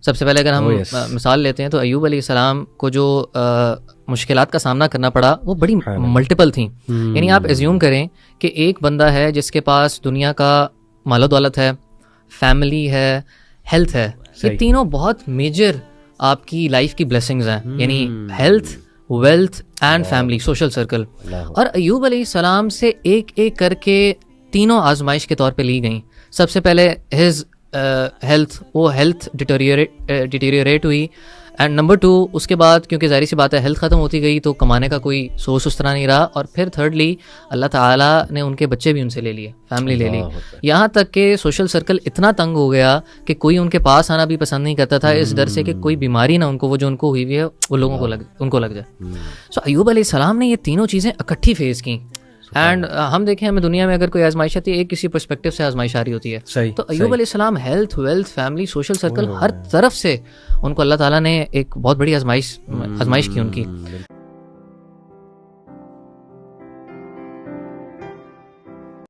سب سے پہلے اگر ہم مثال لیتے ہیں تو ایوب علیہ السلام کو جو مشکلات کا سامنا کرنا پڑا وہ بڑی ملٹیپل تھیں. یعنی آپ ایزیوم کریں کہ ایک بندہ ہے جس کے پاس دنیا کا مال و دولت ہے, فیملی ہے, ہیلتھ ہے, یہ تینوں بہت میجر آپ کی لائف کی بلیسنگز ہیں. یعنی health, wealth and family, social circle. اور ایوب علیہ السلام سے ایک ایک کر کے تینوں آزمائش کے طور پہ لی گئیں. سب سے پہلے ہز ہیلتھ, وہ ہیلتھ ڈیٹیریوریٹ ہوئی. اینڈ نمبر 2 اس کے بعد کیونکہ ظاہر سی بات ہے ہیلتھ ختم ہوتی گئی تو کمانے کا کوئی سورس اس طرح نہیں رہا. اور پھر تھرڈلی اللہ تعالیٰ نے ان کے بچے بھی ان سے لے لیے, فیملی لے لی, یہاں تک کہ سوشل سرکل اتنا تنگ ہو گیا کہ کوئی ان کے پاس آنا بھی پسند نہیں کرتا تھا اس ڈر سے کہ کوئی بیماری نہ ان کو, وہ جو ان کو ہوئی ہوئی ہے وہ لوگوں کو ان کو لگ جائے. سو ایوب علیہ السلام نے یہ تینوں چیزیں اکٹھی فیس کی. اینڈ ہم دیکھیں ہمیں دنیا میں اگر کوئی آزمائش آتی ہے ایک کسی پرسپیکٹو سے آزمائش آ رہی ہوتی ہے, تو ایوب علیہ السلام health, wealth, family, social circle ہر طرف سے ان کو اللہ تعالیٰ نے ایک بہت بڑی آزمائش کی ان کی.